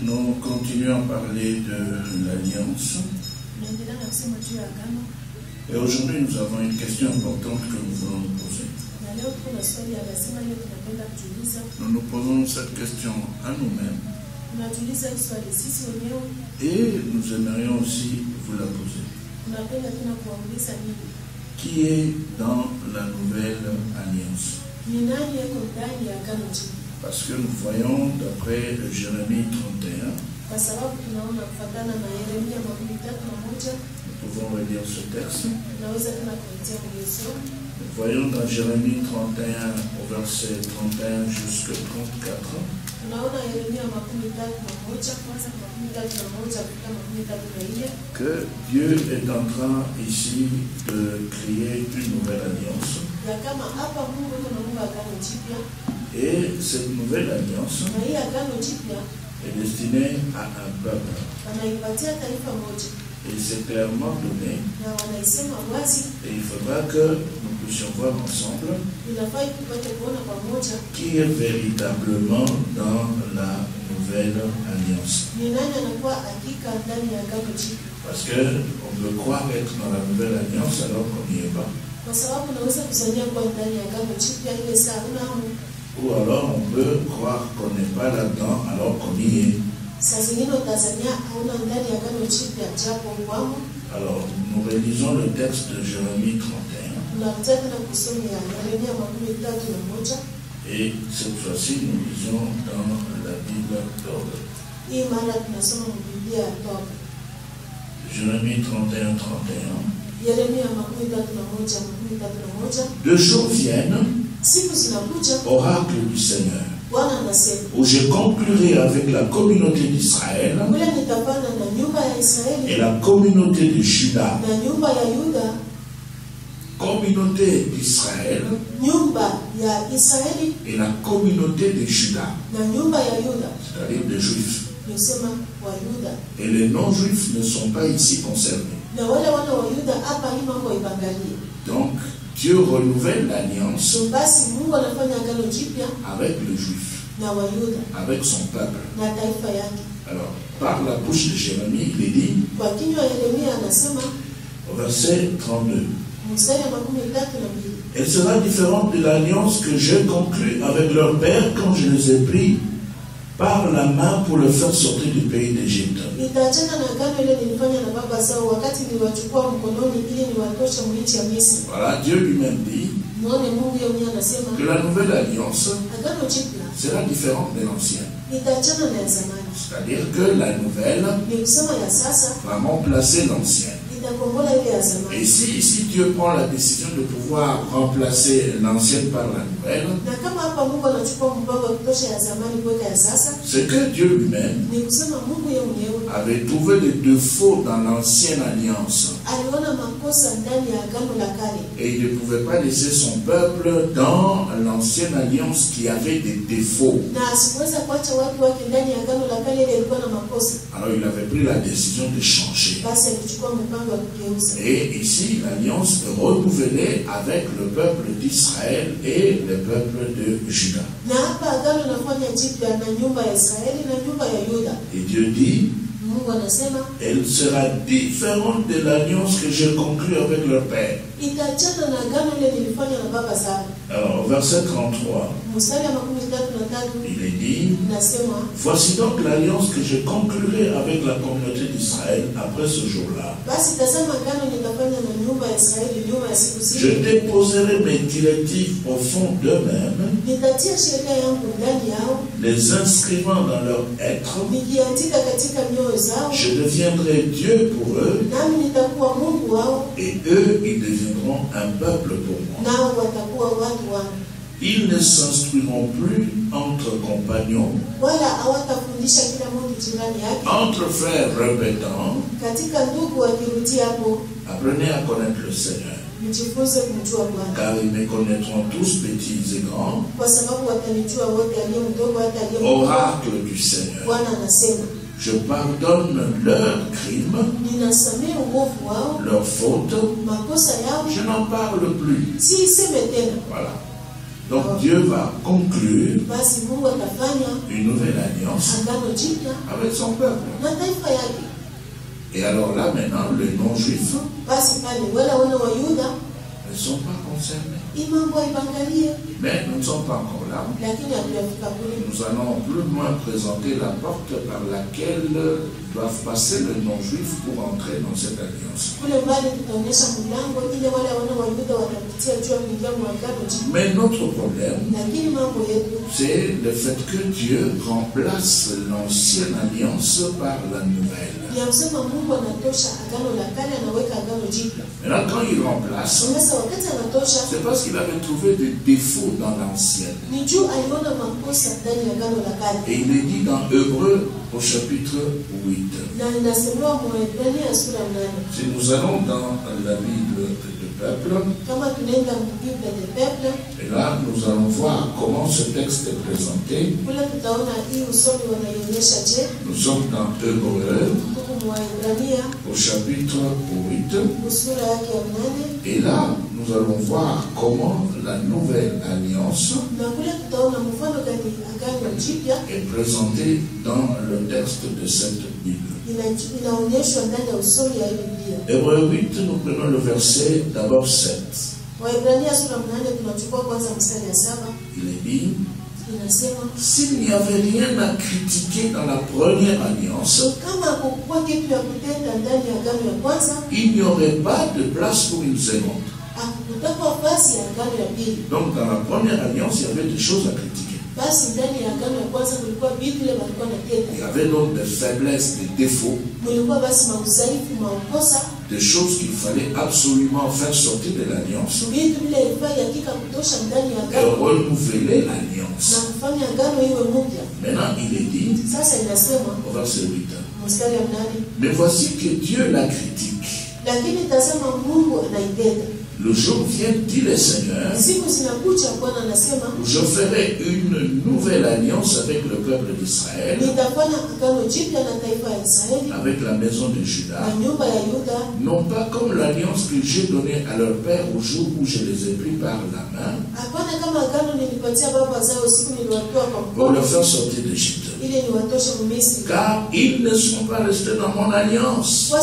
Nous continuons à parler de l'alliance. Et aujourd'hui, nous avons une question importante que nous voulons nous poser. Nous nous posons cette question à nous-mêmes. Et nous aimerions aussi vous la poser. Qui est dans la nouvelle alliance? Parce que nous voyons d'après Jérémie 31, nous pouvons relire ce texte. Nous voyons dans Jérémie 31 au verset 31 jusqu'au 34 que Dieu est en train ici de créer une nouvelle alliance. Et cette nouvelle alliance est destinée à un peuple. Et c'est clairement donné. Et il faudra que nous puissions voir ensemble qui est véritablement dans la nouvelle alliance. Parce qu'on peut croire être dans la nouvelle alliance alors qu'on n'y est pas. Ou alors on peut croire qu'on n'est pas là-dedans alors qu'on y est. Alors, nous réalisons le texte de Jérémie 31. Et cette fois-ci, nous lisons dans la Bible d'ordre. Jérémie 31, 31. Deux jours viennent, oracle du Seigneur, où je conclurai avec la communauté d'Israël et la communauté de Juda. Communauté d'Israël et la communauté de Juda, c'est-à-dire des Juifs. Et les non-Juifs ne sont pas ici concernés. Donc, Dieu renouvelle l'alliance avec le Juif, avec son peuple. Alors, par la bouche de Jérémie, il est dit, au verset 32, elle sera différente de l'alliance que j'ai conclue avec leur père quand je les ai pris par la main pour le faire sortir du pays d'Égypte. Voilà, Dieu lui-même dit que la nouvelle alliance sera différente de l'ancienne. C'est-à-dire que la nouvelle va remplacer l'ancienne. Et si Dieu prend la décision de pouvoir remplacer l'ancienne par la nouvelle, c'est que Dieu lui-même avait trouvé des défauts dans l'ancienne alliance. Et il ne pouvait pas laisser son peuple dans l'ancienne alliance qui avait des défauts. Alors il avait pris la décision de changer. Et ici, l'alliance est renouvelée avec le peuple d'Israël et le peuple de Juda. Et Dieu dit, elle sera différente de l'alliance que j'ai conclue avec leur père. Alors, au verset 33, il est dit, voici donc l'alliance que je conclurai avec la communauté d'Israël après ce jour-là. Je déposerai mes directives au fond d'eux-mêmes, les inscrivant dans leur être. Je deviendrai Dieu pour eux, et eux, ils deviendront un peuple pour moi. Ils ne s'instruiront plus entre compagnons, entre frères répétant. Apprenez à connaître le Seigneur, car ils me connaîtront tous, petits et grands. Oracle du Seigneur. Je pardonne leurs crimes, leurs fautes. Je n'en parle plus. Voilà. Donc Dieu va conclure une nouvelle alliance avec son peuple. Et alors là maintenant, les non-juifs ne sont pas concernés. Mais nous ne sommes pas encore là. Nous allons plus loin présenter la porte par laquelle doivent passer les non-juifs pour entrer dans cette alliance. Mais notre problème, c'est le fait que Dieu remplace l'ancienne alliance par la nouvelle. Maintenant, quand il remplace, c'est parce qu'il avait trouvé des défauts dans l'ancienne. Et il est dit dans Hébreux au chapitre 8. Si nous allons dans la Bible du peuple, et là nous allons voir comment ce texte est présenté. Nous sommes dans Hébreux au chapitre 8. Et là, nous allons voir comment la nouvelle alliance est présentée dans le texte de cette Bible. Hébreux 8, nous prenons le verset d'abord 7. Il est dit: s'il n'y avait rien à critiquer dans la première alliance, il n'y aurait pas de place pour une seconde. Donc dans la première alliance, il y avait des choses à critiquer. Il y avait donc des faiblesses, des défauts, des choses qu'il fallait absolument faire sortir de l'alliance et renouveler l'alliance. Maintenant, il est dit au verset 8: mais voici que Dieu la critique. Le jour vient, dit le Seigneur, où je ferai une nouvelle alliance avec le peuple d'Israël, avec la maison de Juda, non pas comme l'alliance que j'ai donnée à leur père au jour où je les ai pris par la main, pour le faire sortir d'Égypte. Car ils ne sont pas restés dans mon alliance.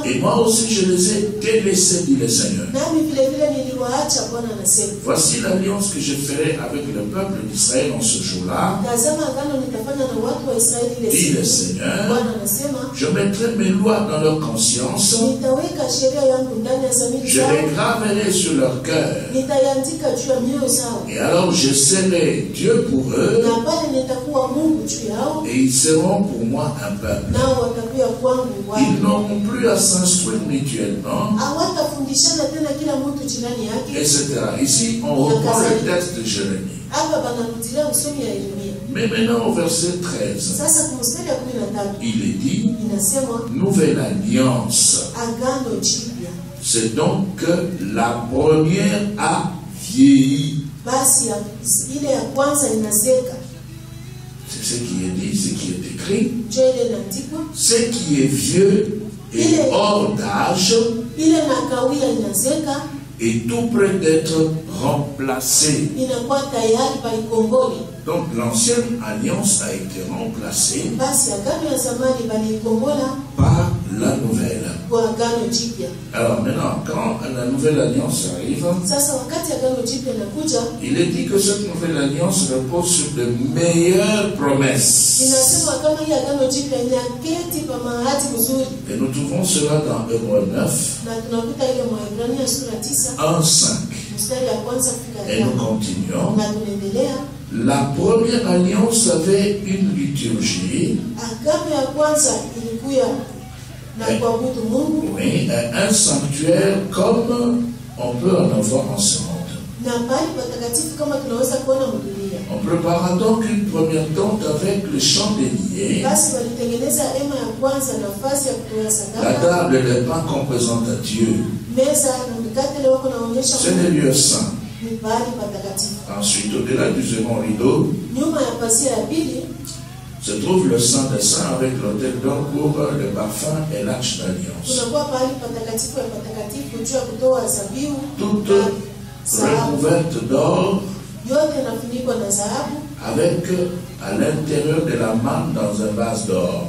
Et moi aussi je les ai délaissés, dit le Seigneur. Voici l'alliance que je ferai avec le peuple d'Israël en ce jour-là, dit le Seigneur. Je mettrai mes lois dans leur conscience, je les graverai sur leur cœur, et alors je serai Dieu pour eux, et ils seront pour moi un peuple. Ils n'auront plus à s'instruire mutuellement, etc. Ici, on reprend le texte de Jérémie. Mais maintenant, au verset 13, il est dit: nouvelle alliance. C'est donc que la première a vieilli. C'est ce qui est dit, ce qui est écrit. Ce qui est vieux et hors d'âge est tout près d'être remplacé. Donc l'ancienne alliance a été remplacée par la nouvelle. Alors maintenant, quand la nouvelle alliance arrive, il est dit que cette nouvelle alliance repose sur de meilleures promesses. Et nous trouvons cela dans Hébreux 9, 1-5. Et nous continuons. La première alliance avait une liturgie, oui, un sanctuaire comme on peut en avoir en ce monde. On prépara donc une première tente avec le chandelier, la table et les pains qu'on présente à Dieu. C'est le lieu saint. Ensuite, au-delà du second rideau, se trouve le Saint des Saints avec l'autel d'or pour le parfum et l'arche d'alliance. recouverte d'or, avec à l'intérieur de la manne dans un vase d'or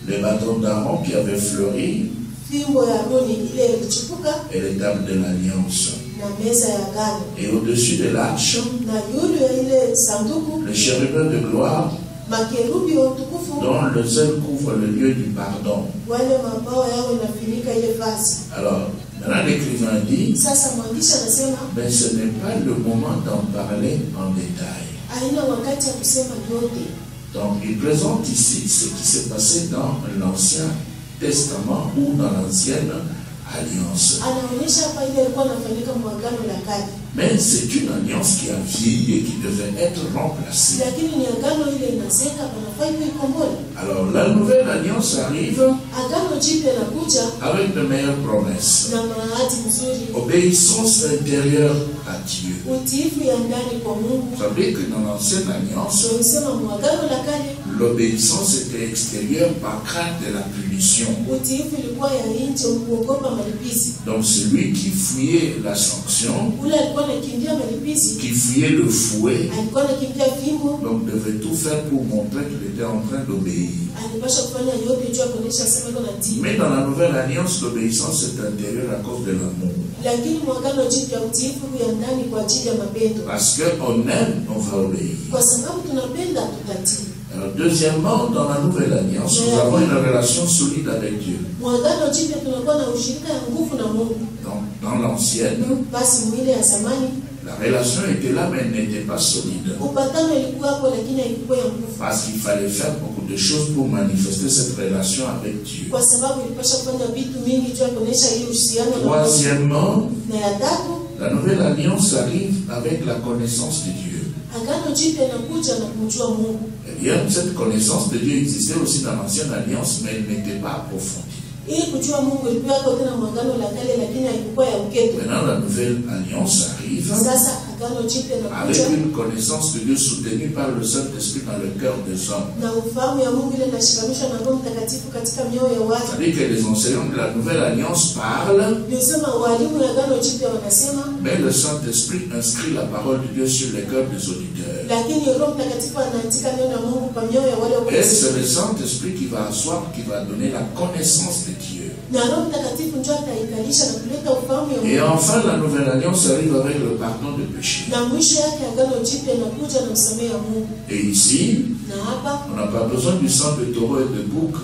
les bâtons d'Aaron qui avaient fleuri et les tables de l'alliance. Et au-dessus de l'arche, le chérubin de gloire dont le seul couvre le lieu du pardon. Alors, maintenant l'écrivain dit, mais ce n'est pas le moment d'en parler en détail. Donc il présente ici ce qui s'est passé dans l'Ancien Testament ou dans l'Ancienne Alliance. Mais c'est une alliance qui a vieilli et qui devait être remplacée. Alors la nouvelle alliance arrive avec de meilleures promesses. Obéissance intérieure à Dieu. Vous savez que dans l'ancienne alliance, l'obéissance était extérieure par crainte de la punition. Donc celui qui fuyait la sanction, qui fuyait le fouet, donc devait tout faire pour montrer qu'il était en train d'obéir. Mais dans la nouvelle alliance, l'obéissance est intérieure à cause de l'amour. Parce qu'on aime, on va obéir. Alors, deuxièmement, dans la nouvelle alliance, nous avons une relation solide avec Dieu. Donc, dans l'ancienne, la relation était là, mais elle n'était pas solide. Parce qu'il fallait faire beaucoup de choses pour manifester cette relation avec Dieu. Troisièmement, la nouvelle alliance arrive avec la connaissance de Dieu. Eh bien, cette connaissance de Dieu existait aussi dans l'ancienne alliance, mais elle n'était pas approfondie. Maintenant, la nouvelle alliance arrive avec une connaissance de Dieu soutenue par le Saint-Esprit dans le cœur des hommes. C'est-à-dire que les enseignants de la nouvelle alliance parlent, mais le Saint-Esprit inscrit la parole de Dieu sur les cœurs des auditeurs. Et c'est le Saint-Esprit qui va asseoir, qui va donner la connaissance de Dieu. Et enfin, la nouvelle alliance arrive avec le pardon de péché. Et ici, on n'a pas besoin du sang de taureau et de bouc.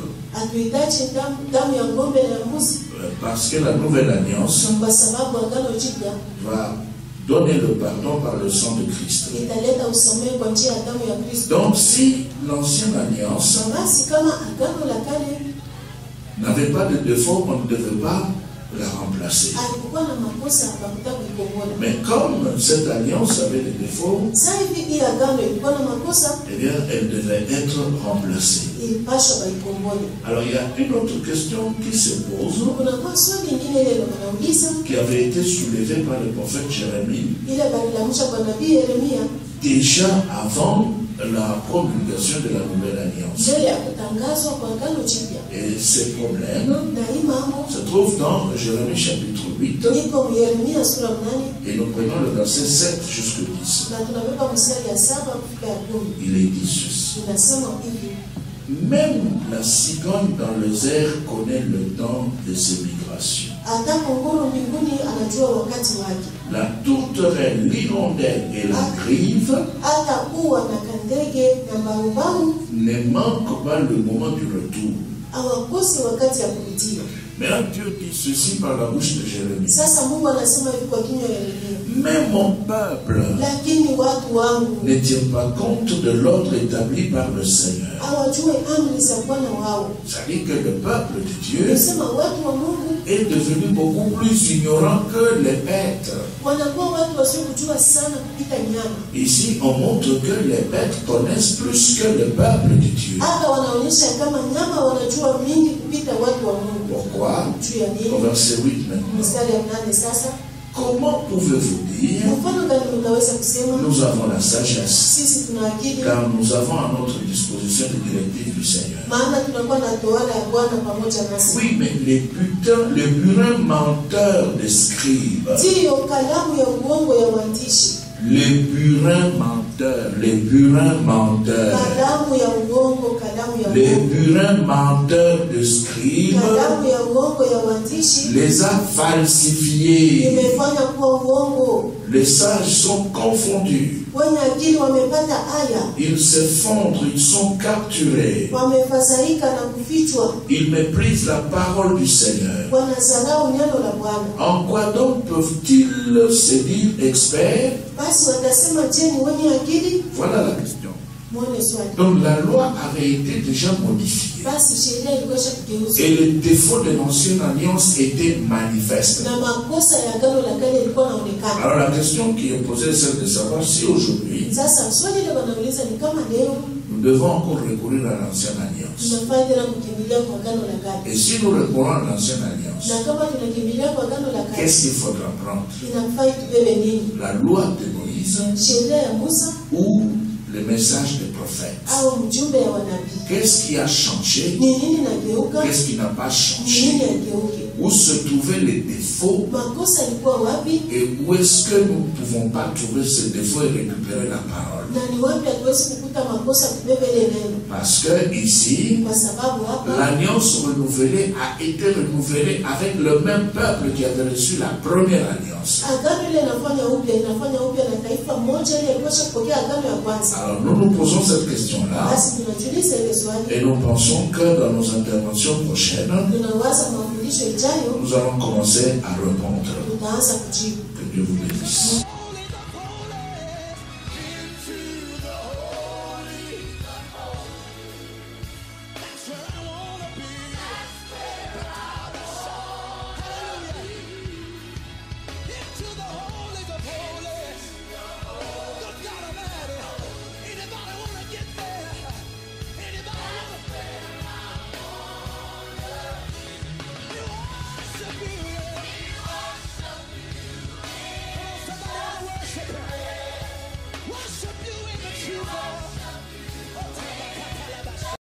Parce que la nouvelle alliance va donner le pardon par le sang de Christ. Donc si l'ancienne alliance n'avait pas de défaut, on ne devait pas la remplacer. Mais comme cette alliance avait des défauts, eh bien, elle devait être remplacée. Alors il y a une autre question qui se pose, qui avait été soulevée par le prophète Jérémie, déjà avant la promulgation de la nouvelle alliance. Et ces problèmes se trouvent dans Jérémie chapitre 8. Et nous prenons le verset 7 jusqu'au 10. Il est dit ceci. Même la cigogne dans le désert connaît le temps de ses migrations. La tourterelle, l'hirondelle et la grive ne manquent pas le moment du retour. Maintenant Dieu dit ceci par la bouche de Jérémie. Mais mon peuple ne tient pas compte de l'ordre établi par le Seigneur. C'est-à-dire que le peuple de Dieu est devenu beaucoup plus ignorant que les bêtes. Ici, on montre que les bêtes connaissent plus que le peuple de Dieu. Pourquoi? Au verset 8 maintenant. Comment pouvez-vous dire nous avons la sagesse car nous avons à notre disposition les directives du Seigneur? Oui, mais les purins menteurs des scribes, les purins menteurs, les purins menteurs de scribes les a falsifiés. Les sages sont confondus. Ils s'effondrent, ils sont capturés. Ils méprisent la parole du Seigneur. En quoi donc peuvent-ils se dire experts? Voilà la question. Donc la loi avait été déjà modifiée. Et les défauts de l'ancienne alliance étaient manifestes. Alors la question qui est posée, c'est de savoir si aujourd'hui nous devons encore recourir à l'ancienne alliance. Et si nous recourons à l'ancienne alliance, qu'est-ce qu'il faudra prendre? La loi de Moïse ou le message des prophètes? Qu'est-ce qui a changé? Qu'est-ce qui n'a pas changé? Où se trouvaient les défauts? Et où est-ce que nous ne pouvons pas trouver ces défauts et récupérer la parole? Parce que ici, l'alliance renouvelée a été renouvelée avec le même peuple qui avait reçu la première alliance. Alors nous nous posons cette question-là et nous pensons que dans nos interventions prochaines, nous allons commencer à répondre. Que Dieu vous bénisse.